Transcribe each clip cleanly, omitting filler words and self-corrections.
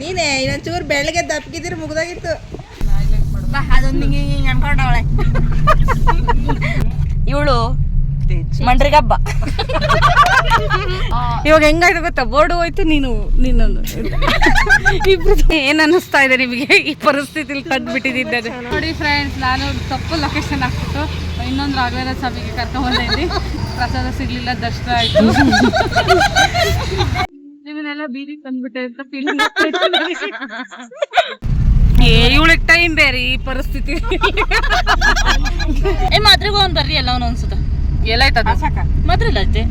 ನೀನೇ ಇನ್ನೊಂಚೂರು ಬೆಳಗ್ಗೆ ದಪ್ಪಗಿದ್ರೆ ಮುಗ್ದಾಗಿತ್ತು. ಅದೊಂದು ಹಿಂಗೆ ಅನ್ಕೊಂಡವಳೆ ಇವಳು ಮಂಡ್ರಿಗಬ್ಬ. ಇವಾಗ ಹೆಂಗಾಯ್ತು ಗೊತ್ತಾ, ಬೋರ್ಡು ಹೋಯ್ತು, ನೀನೊಂದು ಇಬ್ರು. ಏನ್ ಅನ್ನಿಸ್ತಾ ಇದೆ ನಿಮಗೆ ಈ ಪರಿಸ್ಥಿತಿಲಿ ತಂದ್ಬಿಟ್ಟಿದ್ದಾರೆ ನೋಡಿ ಫ್ರೆಂಡ್ಸ್? ನಾನು ತಪ್ಪು ಲೊಕೇಶನ್ ಹಾಕ್ಬಿಟ್ಟು ಇನ್ನೊಂದು ರಾಘವೇಂದ್ರ ಸ್ವಾಮಿಗೆ ಕರ್ಕೊಂಡ್ ಬಂದಿದ್ವಿ. ಪ್ರಸಾದ ಸಿಗ್ಲಿಲ್ಲ, ದರ್ಶನ ಆಯ್ತು. ನಿಮ್ಮನ್ನೆಲ್ಲ ಬೀದಿಗೆ ತಂದ್ಬಿಟ್ಟೆ ಅಂತ ಫೀಲಿಂಗ್. ಇವಳಿಗೆ ಟೈಮ್ ಬೇರೆ ಈ ಪರಿಸ್ಥಿತಿ. ಮಾತ್ರೆಗೂ ಒಂದ್ ಬರ್ರಿ ಎಲ್ಲ ಅವನು ಅನ್ಸುತ್ತ. ಎಲ್ಲಾಯ್ತದ ಮಾತ್ರ ಇಲ್ಲ ಐತೆ.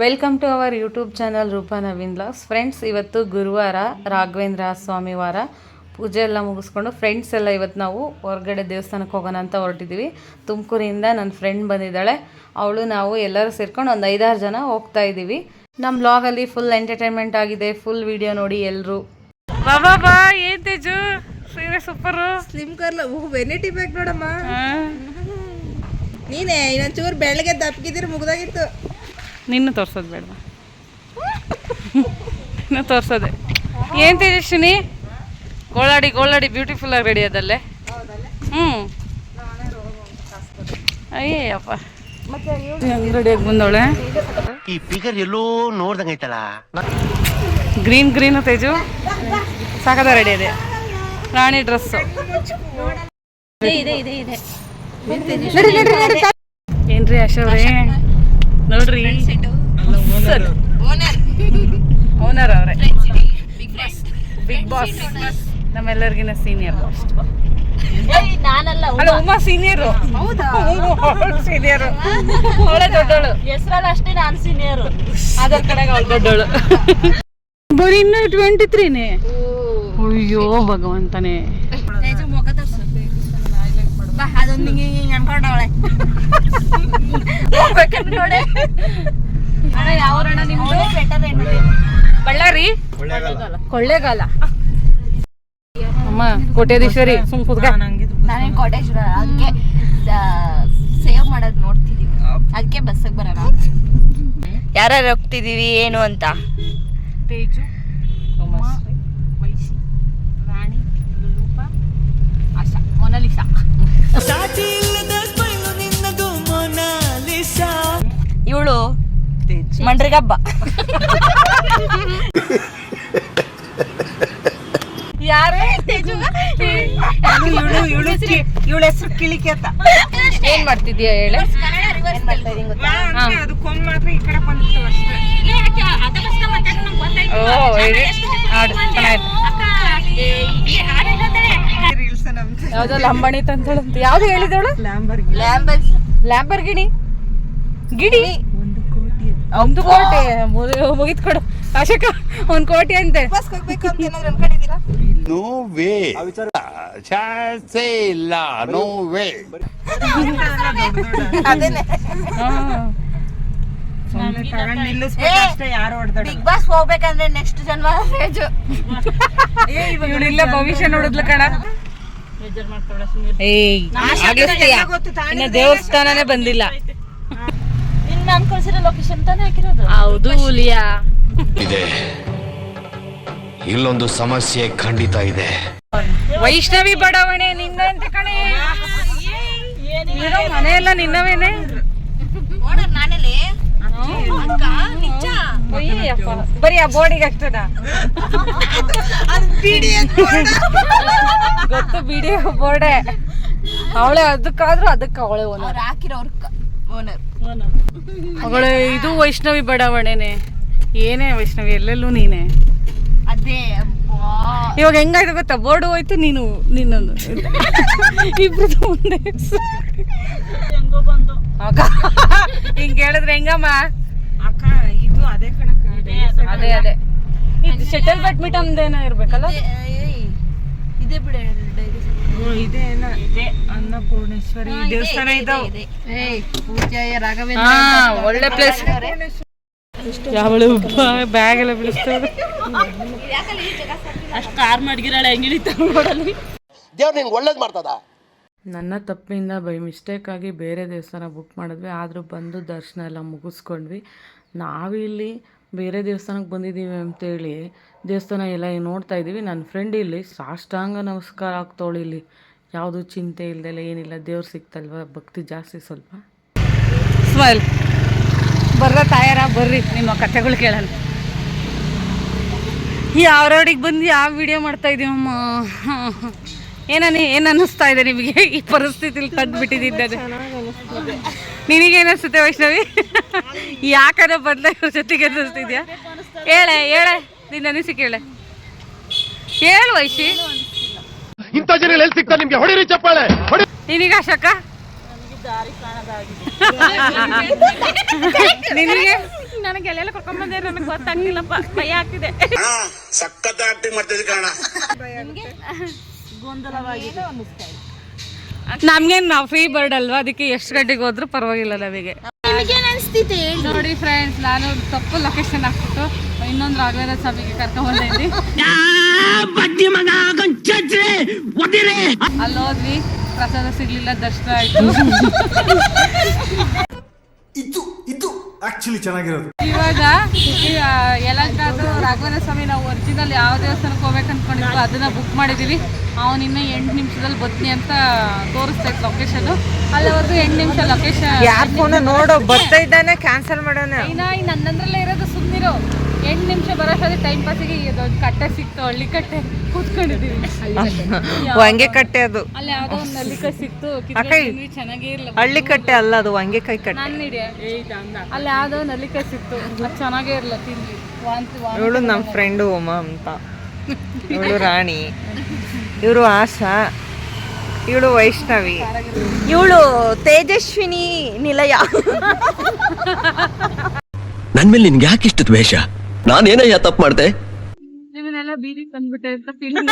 Welcome to our YouTube channel Roopa Naveen vlogs. Friends, ಇವತ್ತು ಗುರುವಾರ, ರಾಘವೇಂದ್ರ ಸ್ವಾಮಿ ವಾರ. ಪೂಜೆ ಎಲ್ಲ ಮುಗಿಸ್ಕೊಂಡು ಫ್ರೆಂಡ್ಸ್ ಎಲ್ಲ ಇವತ್ತು ನಾವು ಹೊರಗಡೆ ದೇವಸ್ಥಾನಕ್ಕೆ ಹೋಗೋಣ ಅಂತ ಹೊರಟಿದ್ದೀವಿ. ತುಮಕೂರಿಂದ ನನ್ನ ಫ್ರೆಂಡ್ ಬಂದಿದ್ದಾಳೆ, ಅವಳು ನಾವು ಎಲ್ಲರೂ ಸೇರ್ಕೊಂಡು ಒಂದು 5-6 ಜನ ಹೋಗ್ತಾ ಇದ್ದೀವಿ. ನಮ್ಮ ಬ್ಲಾಗಲ್ಲಿ ಫುಲ್ ಎಂಟರ್ಟೈನ್ಮೆಂಟ್ ಆಗಿದೆ, ಫುಲ್ ವಿಡಿಯೋ ನೋಡಿ ಎಲ್ಲರೂ. ಬಾಬಾ ಏನ್ ತೇಜು ಸೀರೆ ಸೂಪರು. ಸ್ಲಿಮ್ ಕರ್ಲ ವೆನಿಟಿ ಬ್ಯಾಗ್ ನೋಡಮ್ಮ. ನೀನೇ ಇನ್ನೊಂಚೂರು ಬೆಳಗ್ಗೆ ದಪ್ಪಗಿದ್ರೆ ಮುಗ್ದಾಗಿತ್ತು. ನಿನ್ನ ತೋರ್ಸೋದು ಬೇಡ, ಇನ್ನು ತೋರ್ಸೋದೆ. ಏನು ತೇಜಸ್ವಿನಿ, ಗೋಳಾಡಿ ಬ್ಯೂಟಿಫುಲ್ ಆಗಿ ರೆಡಿ ಅದಲ್ಲೇ. ಅಯ್ಯಪ್ಪ ರೆಡಿಯಾಗಿ ಬಂದವಳೆ. ಈ ಫಿಗರ್ ಎಲ್ಲೋ ನೋಡ್ದಂಗೈತಲ್ಲ. ಗ್ರೀನ್ ತೇಜು ಸಾಕದ ರೆಡಿ ಇದೆ. ರಾಣಿ ಡ್ರೆಸ್ ಏನ್ರಿ ಆಶವ್ರೆ, ನೋಡ್ರಿ ಓನರ್ ಅವ್ರೆ, ಬಿಗ್ ಬಾಸ್, ನಮ್ಮೆಲ್ಲರಿಗಿನ ಸೀನಿಯರ್. ಅಲ್ಲ ಉಮಾ ಸೀನಿಯರ್, ಸೀನಿಯರ್ ಅವಳೆ ದೊಡ್ಡವಳು. ಹೆಸರಲ್ಲ ಅಷ್ಟೇ ನಾನು ಸೀನಿಯರ್, ಅದರ ಕಡೆಗೆ ಅವಳು ದೊಡ್ಡವಳು. ಬರೀ ಇನ್ನು 23ನೇ. ಅಯ್ಯೋ ಭಗವಂತನೇ. ಮುಖ ತೋರ್ಸು. ಅದೊಂದು ಹಿಂಗೆ ಅನ್ಕೊಂಡವಳೆ. ನೋಡಿ ಯಾವರಣ್ಣ ನಿಮ್ದು? ಬಳ್ಳಾರಿ ಕೊಳ್ಳೇಗಾಲ. ಅಮ್ಮ ಕೋಟ್ಯಾಧೀಶ್ವರಿ, ಸುಮ್ ಕೂತ್ಕ. ನಾನೇನು ಕೋಟೇಶ್ವರ, ಅದಕ್ಕೆ ಸೇವ್ ಮಾಡೋದು ನೋಡ್ತಿದೀವಿ, ಅದಕ್ಕೆ ಬಸ್ಸಿಗೆ ಬರೋಣ. ಯಾರ್ಯಾರು ಹೋಗ್ತಿದೀವಿ ಏನು ಅಂತ? ತೇಜು, ವೈಶಿ, ರಾಣಿ, ರೂಪಾ, ಆಶಾ, ಮೊನಾಲಿಸಾ. ಇವಳು ಮಂಡ್ರಿಗಬ್ಬ. ಯಾರೇ ಇವಳ ಹೆಸರು ಕಿಳಿಕೆ ಅಂತ. ಏನ್ ಮಾಡ್ತಿದ್ಯಾ ಹೇಳೆ? ಅದು ಕೊಂಬ್ ಮಾತ್ರ ಈ ಕಡೆ ಬಂದಿತ್ತು ಅಷ್ಟೇ. ಓ ಚೆನ್ನಾಯ್ತು. ಯಾವ್ದೋ ಲಂಬಾಣಿ ತಂತಳಂತ. ಯಾವ್ದು ಹೇಳಿದವಳು? ಲ್ಯಾಂಬರ್ಗಿಣಿ ಗಿಡಿ. ಒಂದು ಕೋಟಿ ಮುಗಿತ್ ಕೊಡು ಅಶೋಕ, 1 ಕೋಟಿ ಅಂತೆ. ನೋ ವೇ, ಚಾನ್ಸೇ ಇಲ್ಲ, ನೋ ವೇ. ಬಿಗ್ ಬಾಸ್ ಹೋಗ್ಬೇಕಂದ್ರೆ ನೆಕ್ಸ್ಟ್ ಜನ್ಮ ಇವಳಿಲ್ಲ ಭವಿಷ್ಯ ನೋಡಿದ್ಲು ಕಣ. ಇನ್ನ ದೇವಸ್ಥಾನನೇ ಬಂದಿಲ್ಲ. ನಾನು ಕಳ್ಸಿರೋ ಲೊಕೇಶನ್ ತಾನೇ ಹಾಕಿರೋದು. ಹೌದು ಹುಲಿಯಾ. ಇದೆ, ಇಲ್ಲೊಂದು ಸಮಸ್ಯೆ ಖಂಡಿತ ಇದೆ. ವೈಷ್ಣವಿ ಬಡಾವಣೆ ನಿನ್ನಂತೆ ಕಣೆ. ಮನೆಯೆಲ್ಲ ನಿನ್ನವೇನೆ. ನಾನೆಲ್ಲಿ ಬರೀ ಆ ಬೋರ್ಡಿಗೆ ಅಷ್ಟೇನಾ ಗೊತ್ತು? ಬಿಡಿ ಬೋರ್ಡೆ ಅವಳೆ, ಅದಕ್ಕಾದ್ರೂ ಅದಕ್ಕೆ ಅವಳೆ ಓನರ್. ಹಾಕಿರೋರ್ ಓನರ್ ಅವಳೆ. ಇದು ವೈಷ್ಣವಿ ಬಡಾವಣೆನೆ. ಏನೇ ವೈಷ್ಣವಿ, ಎಲ್ಲೆಲ್ಲೂ ನೀನೆ. ಅದೇ ಇವಾಗ ಹೆಂಗಾಯ್ತು ಗೊತ್ತಾ, ಬೋರ್ಡು ಹೋಯ್ತು, ನೀನೊಂದು ಇಬ್ರು ಮುಂದೆ ಹಿಂಗ ಹೇಳಿದ್ರೆ ಹೆಂಗಮ್ಮ? ಇದು ಅದೇ ಕಣಕ್ಕ. ಅದೇ ಇದು ಶಟಲ್ ಬ್ಯಾಡ್ಮಿಂಟನ್ ಇರ್ಬೇಕಲ್ಲ. ಇದೇ ಬಿಡ, ಇದೆ ಅನ್ನಪೂರ್ಣೇಶ್ವರಿ ದೇವಸ್ಥಾನ ಇದಾವೆ. ಪೂಜೆಯ ರಾಘವೇಂದ್ರ ಒಳ್ಳೆ ಪ್ಲೇಸ್. ಯಾವಳು ಬ್ಯಾಗ್ ಎಲ್ಲ ಬಿಡಿಸ್ತಾರೆ. ಅಷ್ಟು ಕಾರ್ ಮಡ್ಗಿರಾಳೆ ಹೆಂಗಿಳಿತ ನೋಡಲ್ಲಿ. ದೇವ್ರು ನಿನ್ಗೆ ಒಳ್ಳೇದು ಮಾಡ್ತದ. ನನ್ನ ತಪ್ಪಿಂದ ಬೈ ಮಿಸ್ಟೇಕಾಗಿ ಬೇರೆ ದೇವಸ್ಥಾನ ಬುಕ್ ಮಾಡಿದ್ವಿ. ಆದರೂ ಬಂದು ದರ್ಶನ ಎಲ್ಲ ಮುಗಿಸ್ಕೊಂಡ್ವಿ. ನಾವಿಲ್ಲಿ ಬೇರೆ ದೇವಸ್ಥಾನಕ್ಕೆ ಬಂದಿದ್ದೀವಿ ಅಂತೇಳಿ ದೇವಸ್ಥಾನ ಎಲ್ಲ ನೋಡ್ತಾ ಇದ್ದೀವಿ. ನನ್ನ ಫ್ರೆಂಡ್ ಇಲ್ಲಿ ಸಾಷ್ಟಾಂಗ ನಮಸ್ಕಾರ ಆಗ್ತವಳು. ಇಲ್ಲಿ ಯಾವುದು ಚಿಂತೆ ಇಲ್ದೆಲ್ಲ ಏನಿಲ್ಲ, ದೇವ್ರು ಸಿಕ್ತಲ್ವ, ಭಕ್ತಿ ಜಾಸ್ತಿ ಸ್ವಲ್ಪ. ಸ್ಮೈಲ್ ಬರ್ರ ತಾಯಾರ, ಬರ್ರಿ ನಿಮ್ಮ ಕಥೆಗಳು ಕೇಳೋಣ. ಯಾವ ರೋಡಿಗೆ ಬಂದು ಯಾವ ವಿಡಿಯೋ ಮಾಡ್ತಾ ಇದ್ದೀವಮ್ಮ. ಏನು ಅನ್ನಿಸ್ತಾ ಇದೆ ನಿಮಗೆ ಈ ಪರಿಸ್ಥಿತಿಲಿ ತಂದುಬಿಟ್ಟಿದ್ದೆ? ನಿನಗೇನು ಅನಿಸುತ್ತೆ ವೈಷ್ಣವಿ? ಯಾಕಂದ್ರೆ ಬದಲ ಇವ್ರ ಜೊತೆಗೆ ಅನ್ನಿಸ್ತಿದ್ಯಾ? ಹೇಳೆ ನಿನ್ನ ಅನಿಸಿಕೆ ಹೇಳು ವೈಶಿ. ಇಂಥ ಜನ ಎಲ್ಲಿ ಸಿಗ್ತಾರೆ ನಿಮ್ಗೆ? ಹೊಡಿರಿ ಚಪ್ಪಾಳೆ. ನಿನಗ ಅಶೋಕ? ನಿನಗೆ? ನನಗೆ ಎಲ್ಲೆಲ್ಲ ಕರ್ಕೊಂಡ್ಬಂದೆ, ನನಗೆ ಗೊತ್ತಾಗ್ಲಿಲ್ಲಪ್ಪ, ಭಯ ಆಗ್ತಿದೆ. ಸಖತ್ ಆಕ್ಟಿಂಗ್ ಮಾಡ್ತಿದ್ದೆ ಕಾರಣ ನಮ್ಗೇನು ನಾವು ಫ್ರೀ ಬರ್ಡ್ ಅಲ್ವಾ, ಅದಕ್ಕೆ ಎಷ್ಟು ಗಂಟೆಗೆ ಹೋದ್ರೂ ಪರವಾಗಿಲ್ಲ ನಮಗೆ. ನೋಡಿ ಫ್ರೆಂಡ್ಸ್, ನಾನು ತಪ್ಪು ಲೊಕೇಶನ್ ಹಾಕ್ಬಿಟ್ಟು ಇನ್ನೊಂದು ರಾಘವೇಂದ್ರ ಸ್ವಾಮಿಗೆ ಕರ್ಕೊಂಡ್ಬಂದಿದ್ವಿ. ಅಲ್ಲಿ ಹೋದ್ವಿ, ಪ್ರಸಾದ ಸಿಗ್ಲಿಲ್ಲ, ದರ್ಶನ ಆಯ್ತು. ಇದು ಆಕ್ಚುಲಿ ಚೆನ್ನಾಗಿರೋದು. ಇವಾಗ ಯಲಹಂಕದ್ದು ರಾಘವೇಂದ್ರ ಸ್ವಾಮಿ ನಾವು ಒರಿಜಿನಲ್ ಯಾವ ದೇವಸ್ಥಾನಕ್ಕೆ ಹೋಗ್ಬೇಕು ಅನ್ಕೊಂಡಿದ್ವಿ ಅದನ್ನ ಬುಕ್ ಮಾಡಿದೀವಿ. ಅವನು ಇನ್ನೂ 8 ನಿಮಿಷದಲ್ಲಿ ಬತ್ನಿ ಅಂತ ತೋರಿಸ್ತಾ ಇತ್ತು ಲೊಕೇಶನ್. ಅಲ್ಲಿವರೆಗೂ 8 ನಿಮಿಷ ಲೊಕೇಶನ್. ಯಾರ್ ಫೋನ್ ನೋಡೋ ಬರ್ತಾ ಇದ್ದಾನೆ, ಕ್ಯಾನ್ಸಲ್ ಮಾಡೋಣ. ನನ್ನಂದ್ರಲ್ಲೇ ಇರೋದು, ಸುಮ್ಮನಿರೋ. 8 ನಿಮಿಷ ಬರೋಷ್ಟೊತ್ತಿಗೆ ಟೈಮ್ ಪಾಸಿಗೆ ದೊಡ್ಡ ಕಟ್ಟೆ ಸಿಕ್ತು, ಹಳ್ಳಿ ಕಟ್ಟೆ ಕೂತ್ಕೊಂಡಿದೀವಿ. ವಂಗೆ ಕಟ್ಟೆ ಅದು. ಅಲ್ಲಿ ಯಾವ್ದೋ ಒಂದು ನಲ್ಲಿಕಾಯಿ ಸಿಕ್ತು, ಚೆನ್ನಾಗೇ ಇರಲ್ಲ. ಹಳ್ಳಿ ಕಟ್ಟೆ ಅಲ್ಲ ಅದು, ವಂಗೆಕಾಯಿ ಕಟ್ಟೆ. ನಾನು ಹಿಡಿಯ ಅಲ್ಲಿ ಯಾವ್ದೋ ನಲ್ಲಿಕಾಯಿ ಸಿಕ್ತು, ಅದು ಚೆನ್ನಾಗೇ ಇರಲ್ಲ, ತಿಂದ್ವಿ. ಇವಳು ನಮ್ಮ ಫ್ರೆಂಡು ಉಮಾ ಅಂತ, ಇವಳು ರಾಣಿ, ಇವರು ಆಶಾ, ಇವಳು ವೈಷ್ಣವಿ, ಇವಳು ತೇಜಸ್ವಿನಿ ನಿಲಯ. ನನ್ ಮೇಲೆ ನಿನ್ಗೆ ಯಾಕೆ ಇಷ್ಟ ದ್ವೇಷ? ನಾನೇನಯ್ಯ ತಪ್ಪು ಮಾಡ್ದೆ? ನಿಮ್ಮನ್ನೆಲ್ಲ ಬೀದಿ ತಂದ್ಬಿಟ್ಟೆ ಅಂತ ಫೀಲಿಂಗ್.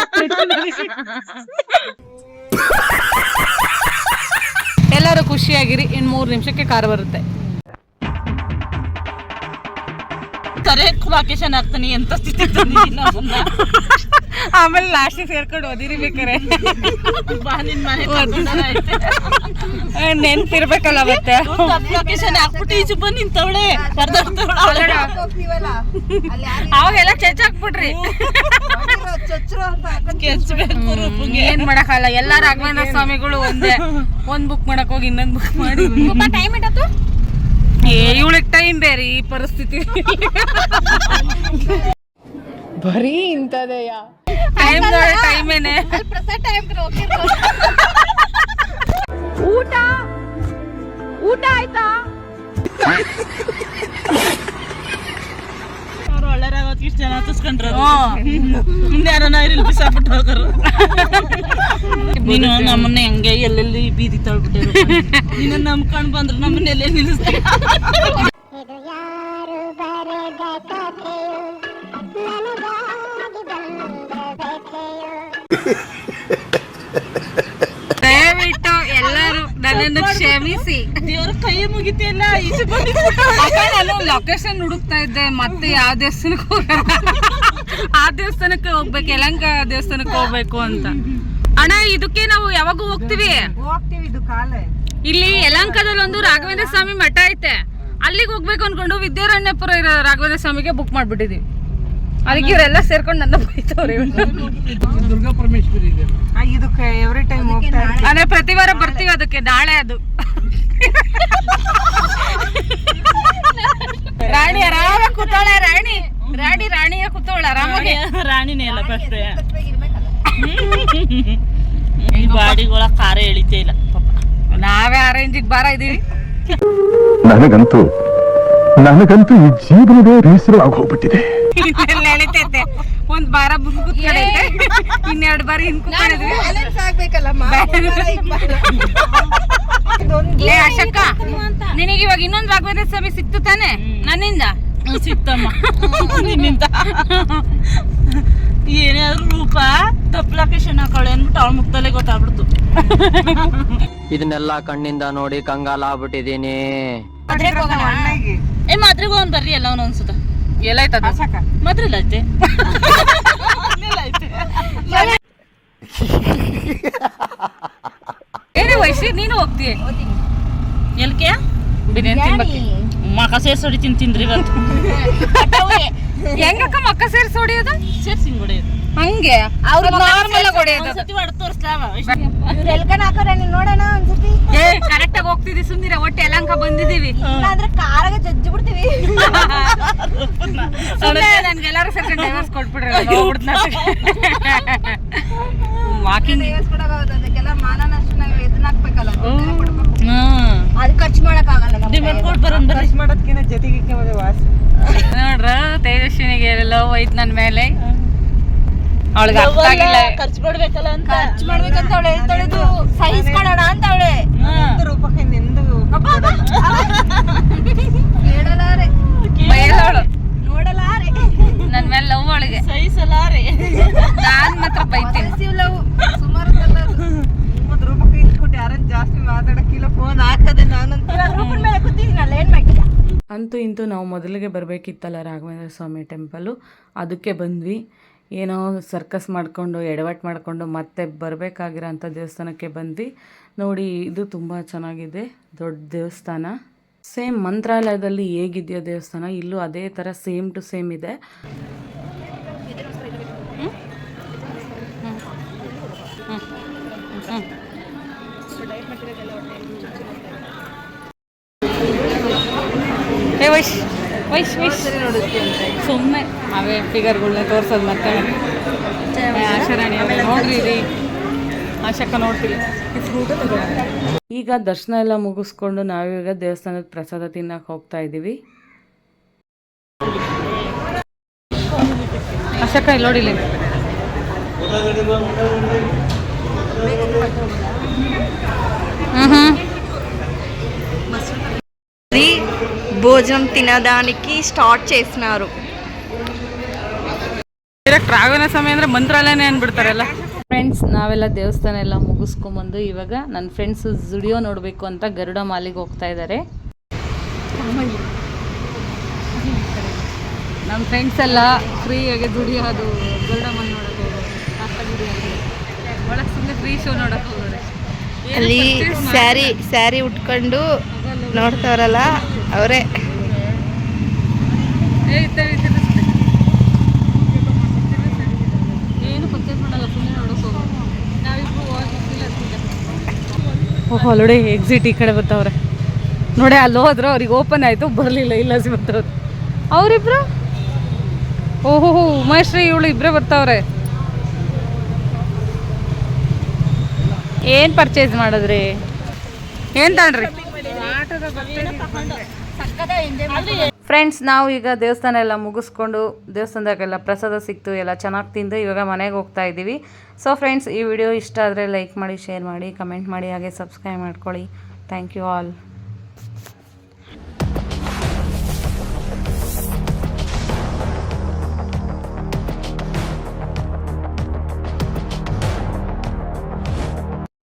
ಎಲ್ಲರೂ ಖುಷಿಯಾಗಿರಿ, ಇನ್ನು 3 ನಿಮಿಷಕ್ಕೆ ಕಾರ್ ಬರುತ್ತೆ. ಲೊಕೇಶನ್ ಹಾಕ್ತಾನೆ ಅಂತ ಆಮೇಲೆ ಲಾಸ್ಟ್ ಸೇರ್ಕೊಂಡು ಓದಿರಿ ಬೇಕಾರೆ ನೆನ್ಪಿರ್ಬೇಕಲ್ಲ ಮತ್ತೆ. ಲೊಕೇಶನ್ ಹಾಕ್ಬಿಟ್ಟು ಈಚೆ ಬಂದು ನಿಂತವಳೆ, ಅವಾಗೆಲ್ಲ ಚೆಚ್ ಹಾಕ್ಬಿಟ್ರಿ. ಏನ್ ಮಾಡಕ್ಕಲ್ಲ, ಎಲ್ಲ ರಾಘವೇಂದ್ರ ಸ್ವಾಮಿಗಳು ಒಂದೇ. ಒಂದ್ ಬುಕ್ ಮಾಡಕ್ ಹೋಗಿ ಇನ್ನೊಂದ್ ಬುಕ್ ಮಾಡಿ ಟೈಮ್ ಇಟ್ಟು ಇವಳಿಗೆ ಟೈಮ್ ಬೇರೆ ಈ ಪರಿಸ್ಥಿತಿ. ಬರೀ ಇಂಥದೆಯ ಟೈಮ್ ಟೈಮೇನೆ. ಊಟ ಆಯ್ತಾ? ಅವ್ರು ಒಳ್ಳೆರಾಗೋದ್ ಇಷ್ಟು ಜನ ಹತ್ತಿಸ್ಕೊಂಡ್ರು. ಮುಂದೆ ಯಾರನ್ನ ಬಿಸಾಕ್ಬಿಟ್ಟು ಹೋಗರು. ನೀನು ನಮ್ಮನ್ನ ಹೆಂಗೆ ಎಲ್ಲೆಲ್ಲಿ ಬೀದಿ ತಳ್ಬಿಟ್ಟಿರು. ನೀನು ನಂಬ್ಕೊಂಡ್ ಬಂದ್ರು ನಮ್ಮನ್ನ ಎಲ್ಲೇ ನಿಲ್ಲಿಸ್ತೀವಿ. ದಯವಿಟ್ಟು ಎಲ್ಲರೂ ನನ್ನನ್ನು ಕ್ಷಮಿಸಿ. ದೇವ್ರ ಕೈ ಮುಗಿತಿಲ್ಲ, ಈಚೆ ಬಂದು ನಾನು ಲೊಕೇಶನ್ ಹುಡುಕ್ತಾ ಇದ್ದೆ, ಮತ್ತೆ ಯಾವ ದೇವಸ್ಥಾನಕ್ಕೆ ಆ ದೇವಸ್ಥಾನಕ್ಕೆ ಹೋಗ್ಬೇಕು, ಯಲಹಂಕ ದೇವಸ್ಥಾನಕ್ಕೆ ಹೋಗ್ಬೇಕು ಅಂತ. ಅಣ್ಣ ಇದಕ್ಕೆ ನಾವು ಯಾವಾಗೂ ಹೋಗ್ತೀವಿ. ಇದು ಕಾಲೇ ಇಲ್ಲಿ ಯಲಹಂಕದಲ್ಲಿ ಒಂದು ರಾಘವೇಂದ್ರ ಸ್ವಾಮಿ ಮಠ ಐತೆ, ಅಲ್ಲಿಗೆ ಹೋಗ್ಬೇಕು ಅನ್ಕೊಂಡು ವಿದ್ಯಾರಣ್ಯಪುರ ಇರೋ ರಾಘವೇಂದ್ರ ಸ್ವಾಮಿಗೆ ಬುಕ್ ಮಾಡ್ಬಿಟ್ಟಿದೀವಿ. ಅದಕ್ಕೆ ಇವರೆಲ್ಲ ಸೇರ್ಕೊಂಡು ನನ್ನ ಬೈತವ್ರೆ. ದುರ್ಗಾ ಪರಮೇಶ್ವರಿ ಇದೆ. ಇದಕ್ಕೆ ಎವ್ರಿ ಟೈಮ್ ಹೋಗ್ತಾ ಅಂದ್ರೆ ಪ್ರತಿ ವಾರ ಬರ್ತೀವಿ ಅದಕ್ಕೆ. ನಾಳೆ ಅದು ರಾಣಿ ಆರಾಮಾಗಿ ಕೂತವಳೆ. ರಾಣಿಯ ಕೂತವಳ ಆರಾಮಾಗಿ. ರಾಣಿನೇ ಅಲ್ಲ ಫಸ್ಟ್. ಈ ಬಾಡಿಗಳ ಖಾರ ಎಳಿತೇ ಇಲ್ಲ ಪಾಪ. ನಾವೇ ಆರೆಂಜಿಗೆ ಬಾರ ಇದೀವಿ. ನನಗಂತೂ ಈ ಜೀವನವೇ ಬೇಸರ ಆಗೋಗ್ಬಿಟ್ಟಿದೆ. ಇನ್ನೆಲ್ಲ ಎಳಿತೈತೆ. ಒಂದ್ ಬಾರ ಮುಂದ್ ಕೂತ್ಕೊಂಡೈತೆ, 2 ಬಾರಿ ಹಿಂದ್ ಕೂತ್ಕೊಂಡಿದ್ವಿ. ಏ ಅಶಕ್ಕ, ನಿನಗೆ ಇವಾಗ ಇನ್ನೊಂದು ರಾಘವೇಂದ್ರ ಸ್ವಾಮಿ ಸಿಕ್ತು ತಾನೆ ನನ್ನಿಂದ? ಸಿಕ್ತಮ್ಮ ನಿನ್ನಿಂದ. ಏನಾದ್ರು ರೂಪ ತಪ್ಪು ಲೊಕೇಶನ್ ಹಾಕೊಳ್ಳಿ ಅಂದ್ಬಿಟ್ಟು ಅವಳ ಮುಖದಲ್ಲೇ ಗೊತ್ತಾಗ್ಬಿಡ್ತು. ಇದನ್ನೆಲ್ಲ ಕಣ್ಣಿಂದ ನೋಡಿ ಕಂಗಾಲ ಆಗ್ಬಿಟ್ಟಿದೀನಿ. ಏ ಮಾತ್ರೆಗೆ ಹೋಗೋನ್ ಬರ್ರಿ ಎಲ್ಲ ಅವನು ಅನ್ಸುತ್ತ. ಎಲ್ಲಾಯ್ತದ ಮಾತ್ರ ಇಲ್ಲ ಐತೆ. ತೇಜಸ್ವಿ ನೀನು ಹೋಗ್ತೀಯ ಎಲ್ಕೆ ಬಿರಿಯಾನಿ ತಿನ್ಬೇಕು ಮಕ ಸೇರ್ಸೋಡಿ ತಿಂತೀನ್ರಿ ಇವತ್ತು ಹೆಂಗಕ್ಕ ಮಕ್ಕ ಸೇರ್ಸಿ ಹೊಡಿಯೋದು ಸೇರ್ಸಿ ಹೊಡೆಯೋದು ಹಂಗೆ ಅವ್ರು ನಾರ್ಮಲ್ ಆಗಿ ಹೊಡಿಯೋದು ಸತಿ ಹೊಡೆದು ತೋರಿಸ್ಲಾವ ನೋಡೋಣ ಒಂದ್ಸತಿ ಏ ಕರೆಕ್ಟ್ ಆಗಿ ಹೋಗ್ತಿದ್ವಿ ಸುಮ್ಮನೆ ಒಟ್ಟೆ ಎಲ್ಲಂಕ ಬಂದಿದೀವಿ ಅಂದ್ರೆ ಕಾರಾಗ ಜಜ್ಜಿ ಬಿಡ್ತೀವಿ ನನ್ಗೆಲ್ಲಾರು ಸರ್ಕೊಂಡು ಡೈವರ್ಸ್ ಕೊಟ್ಬಿಡ್ರಿ ವಾಕಿಂಗ್ ಅದಕ್ಕೆಲ್ಲ ಮಾನ ನಷ್ಟ ನಾವು ಇದನ್ನ ಹಾಕ್ಬೇಕಲ್ಲ ಹ್ಮ್ ಅದು ಖರ್ಚು ಮಾಡಕ್ ಆಗಲ್ಲ ನಮ್ಗೆ. ಡಿಮಾಂಡ್ ಕೊಟ್ಟು ಬರೋಣ ಬರ್ರಿ ಮಾಡೋದ್ಕಿಂತ ಜೊತೆಗೆ ವಾಸ ನೋಡ್ರ ತೇಜಸ್ವಿನಿಗೆ ಲವ್ ಐತ್ ನನ್ ಮೇಲೆ ಅವಳಿಗೆ ಅರ್ಥ ಆಗಿಲ್ಲ ಖರ್ಚು ಕೊಡ್ಬೇಕಲ್ಲ ಅಂತ ಖರ್ಚು ಮಾಡ್ಬೇಕಂತ ಅವಳು ಹೇಳ್ತಾಳೆ ಸಹಿಸ್ಕೊಳ್ಳೋಣ ಅಂತ ಅವಳೆ ರೂಪಕ್ಕೆ ನಿಂದು ಕೇಳಲಾರೆ ಬೈದವಳು ನೋಡಲಾರೆ ನನ್ ಮೇಲೆ ಲವ್ ಅವಳಿಗೆ ಸಹಿಸಲಾರೆ ನಾನ್ ಮಾತ್ರ ಬೈತೀನಿ ಸುಮಾರು ಮತ್ತೆ ರೂಪಕ್ಕೆ ಇಟ್ಬಿಟ್ಟು ಯಾರನ್ನ ಜಾಸ್ತಿ ಮಾತಾಡಕ್ಕಿಲ್ಲ ಫೋನ್ ಹಾಕದೆ ನಾನಂತ ರೂಪದ ಮೇಲೆ ಕೂತಿದ್ದೀನಲ್ಲ ಏನ್ ಮಾಡ್ತೀಯ ಅಂತೂ ಇಂತೂ ನಾವು ಮೊದಲಿಗೆ ಬರಬೇಕಿತ್ತಲ್ಲ ರಾಘವೇಂದ್ರ ಸ್ವಾಮಿ ಟೆಂಪಲು ಅದಕ್ಕೆ ಬಂದ್ವಿ ಏನೋ ಸರ್ಕಸ್ ಮಾಡಿಕೊಂಡು ಎಡವಟ್ಟು ಮಾಡಿಕೊಂಡು ಮತ್ತೆ ಬರಬೇಕಾಗಿರೋ ಅಂಥ ದೇವಸ್ಥಾನಕ್ಕೆ ಬಂದ್ವಿ ನೋಡಿ ಇದು ತುಂಬ ಚೆನ್ನಾಗಿದೆ ದೊಡ್ಡ ದೇವಸ್ಥಾನ ಸೇಮ್ ಮಂತ್ರಾಲಯದಲ್ಲಿ ಹೇಗಿದೆಯೋ ದೇವಸ್ಥಾನ ಇಲ್ಲೂ ಅದೇ ಥರ ಸೇಮ್ ಟು ಸೇಮ್ ಇದೆ ಏ ವೈಶ್ ವೈಶ್ ವೈಶ್ ಸುಮ್ಮನೆ ಅವೇ ಫಿಗರ್ಗಳನ್ನ ತೋರ್ಸೋದು ಮತ್ತೆ ಆಶಾರಾಣಿ ನೋಡ್ರಿ ರೀ ಆಶಕ್ಕ ನೋಡ್ತೀವಿ ಈಗ ದರ್ಶನ ಎಲ್ಲ ಮುಗಿಸ್ಕೊಂಡು ನಾವೀಗ ದೇವಸ್ಥಾನದ ಪ್ರಸಾದ ತಿನ್ನಕ್ಕೆ ಹೋಗ್ತಾ ಇದ್ದೀವಿ ಆಶಕ್ಕ ಇಲ್ಲಿ ನೋಡಿಲ್ಲ భోజనం తినడానికి స్టార్ట్ చేసినారు ರಾಘವೇಂದ್ರ ಸ್ವಾಮಿ ಅಂದರೆ ಮಂತ್ರಾಲಯನೇ ಅಂದ್ಬಿಡ್ತಾರಲ್ಲ ಫ್ರೆಂಡ್ಸ್ ನಾವೆಲ್ಲ ದೇವಸ್ಥಾನ ಎಲ್ಲ ಮುಗಿಸ್ಕೊಂಬಂದು ಇವಾಗ ನನ್ನ ಫ್ರೆಂಡ್ಸು ಜುಡಿಯೋ ನೋಡಬೇಕು ಅಂತ ಗರುಡ ಮಾಲಿಗೆ ಹೋಗ್ತಾ ಇದ್ದಾರೆ ನಮ್ಮ ಫ್ರೆಂಡ್ಸ್ ಎಲ್ಲ ಫ್ರೀಯಾಗಿ ಜುಡಿಯೋ ಅದು ಗರುಡ ಮಾಲ್ ನೋಡೋಕೆ ಹೋಗೋದು ಒಳಗೆ ಸುಮ್ಮನೆ ಫ್ರೀ ಶೋ ನೋಡೋಕೆ ಹೋಗೋದು ಅಲ್ಲಿ ಸ್ಯಾರಿ ಉಟ್ಕೊಂಡು ನೋಡ್ತಾರಲ್ಲ ಅವರೇ ಏನು ಪರ್ಚೇಸ್ ಮಾಡಲ್ಲ ಸುಮ್ಮನೆ ನೋಡೋಕೆ ಹೋಗೋದು ನಾವಿಬ್ರು ಓಹೋ ನೋಡಿ ಎಕ್ಸಿಟ್ ಈ ಕಡೆ ಬರ್ತಾವ್ರೆ ನೋಡಿ ಅಲ್ಲಿ ಹೋದ್ರು ಅವ್ರಿಗೆ ಓಪನ್ ಆಯಿತು ಬರಲಿಲ್ಲ ಇಲ್ಲ ಬರ್ತಾವ್ರು ಅವರಿಬ್ರು ಓಹೋ ಉಮೇಶ್ರೀ ಇವಳು ಇಬ್ಬರೇ ಬರ್ತಾವ್ರೆ ಏನು ಪರ್ಚೇಸ್ ಮಾಡಿದ್ರಿ ಏನು ತಗೊಂಡ್ರಿ ಫ್ರೆಂಡ್ಸ್ ನಾವು ಈಗ ದೇವಸ್ಥಾನ ಎಲ್ಲ ಮುಗಿಸ್ಕೊಂಡು ದೇವಸ್ಥಾನದಾಗೆಲ್ಲ ಪ್ರಸಾದ ಸಿಕ್ತು ಎಲ್ಲ ಚೆನ್ನಾಗಿ ತಿಂದು ಇವಾಗ ಮನೆಗೆ ಹೋಗ್ತಾ ಇದ್ದೀವಿ ಸೊ ಫ್ರೆಂಡ್ಸ್ ಈ ವಿಡಿಯೋ ಇಷ್ಟ ಆದರೆ ಲೈಕ್ ಮಾಡಿ ಶೇರ್ ಮಾಡಿ ಕಮೆಂಟ್ ಮಾಡಿ ಹಾಗೆ ಸಬ್ಸ್ಕ್ರೈಬ್ ಮಾಡ್ಕೊಳ್ಳಿ ಥ್ಯಾಂಕ್ ಯು ಆಲ್